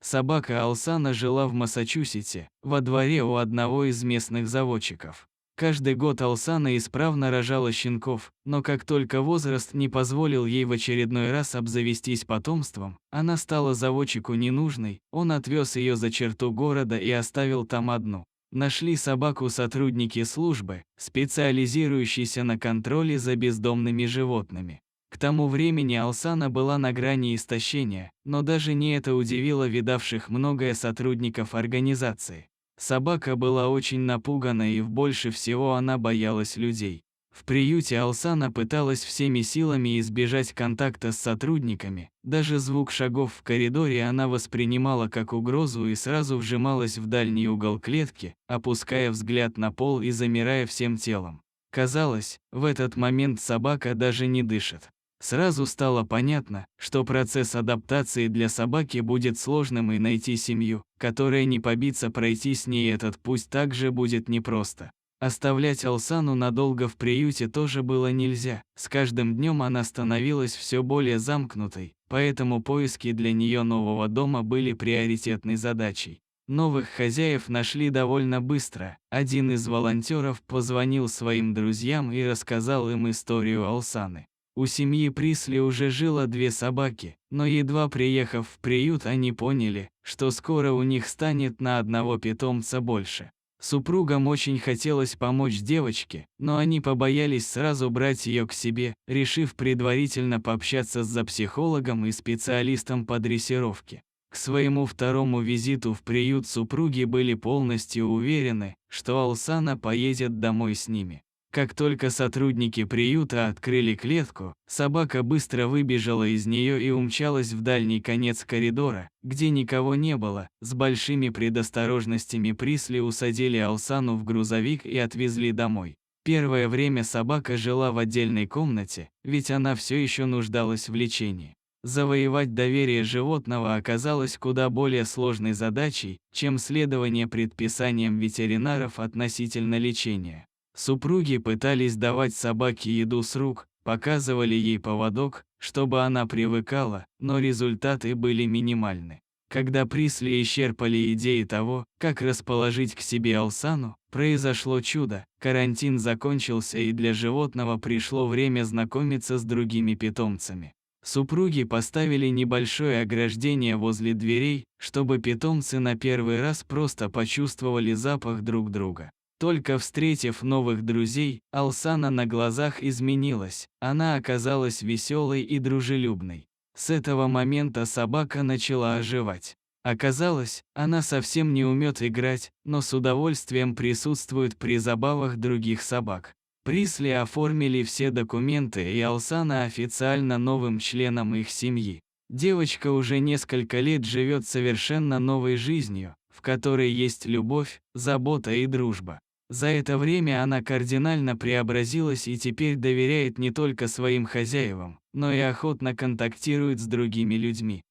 Собака Алсана жила в Массачусетсе, во дворе у одного из местных заводчиков. Каждый год Алсана исправно рожала щенков, но как только возраст не позволил ей в очередной раз обзавестись потомством, она стала заводчику ненужной, он отвез ее за черту города и оставил там одну. Нашли собаку сотрудники службы, специализирующиеся на контроле за бездомными животными. К тому времени Алсана была на грани истощения, но даже не это удивило видавших многое сотрудников организации. Собака была очень напугана и больше всего она боялась людей. В приюте Алсана пыталась всеми силами избежать контакта с сотрудниками, даже звук шагов в коридоре она воспринимала как угрозу и сразу вжималась в дальний угол клетки, опуская взгляд на пол и замирая всем телом. Казалось, в этот момент собака даже не дышит. Сразу стало понятно, что процесс адаптации для собаки будет сложным и найти семью, которая не побится пройти с ней этот путь также будет непросто. Оставлять Алсану надолго в приюте тоже было нельзя, с каждым днем она становилась все более замкнутой, поэтому поиски для нее нового дома были приоритетной задачей. Новых хозяев нашли довольно быстро. Один из волонтеров позвонил своим друзьям и рассказал им историю Алсаны. У семьи Присли уже жило 2 собаки, но едва приехав в приют, они поняли, что скоро у них станет на одного питомца больше. Супругам очень хотелось помочь девочке, но они побоялись сразу брать ее к себе, решив предварительно пообщаться с зоопсихологом и специалистом по дрессировке. К своему второму визиту в приют супруги были полностью уверены, что Алсана поедет домой с ними. Как только сотрудники приюта открыли клетку, собака быстро выбежала из нее и умчалась в дальний конец коридора, где никого не было. С большими предосторожностями Присли усадили Алсану в грузовик и отвезли домой. Первое время собака жила в отдельной комнате, ведь она все еще нуждалась в лечении. Завоевать доверие животного оказалось куда более сложной задачей, чем следование предписаниям ветеринаров относительно лечения. Супруги пытались давать собаке еду с рук, показывали ей поводок, чтобы она привыкала, но результаты были минимальны. Когда Присли исчерпали идеи того, как расположить к себе Алсану, произошло чудо. Карантин закончился и для животного пришло время знакомиться с другими питомцами. Супруги поставили небольшое ограждение возле дверей, чтобы питомцы на первый раз просто почувствовали запах друг друга. Только встретив новых друзей, Алсана на глазах изменилась, она оказалась веселой и дружелюбной. С этого момента собака начала оживать. Оказалось, она совсем не умеет играть, но с удовольствием присутствует при забавах других собак. Присли оформили все документы, и Алсана официально новым членом их семьи. Девочка уже несколько лет живет совершенно новой жизнью, в которой есть любовь, забота и дружба. За это время она кардинально преобразилась и теперь доверяет не только своим хозяевам, но и охотно контактирует с другими людьми.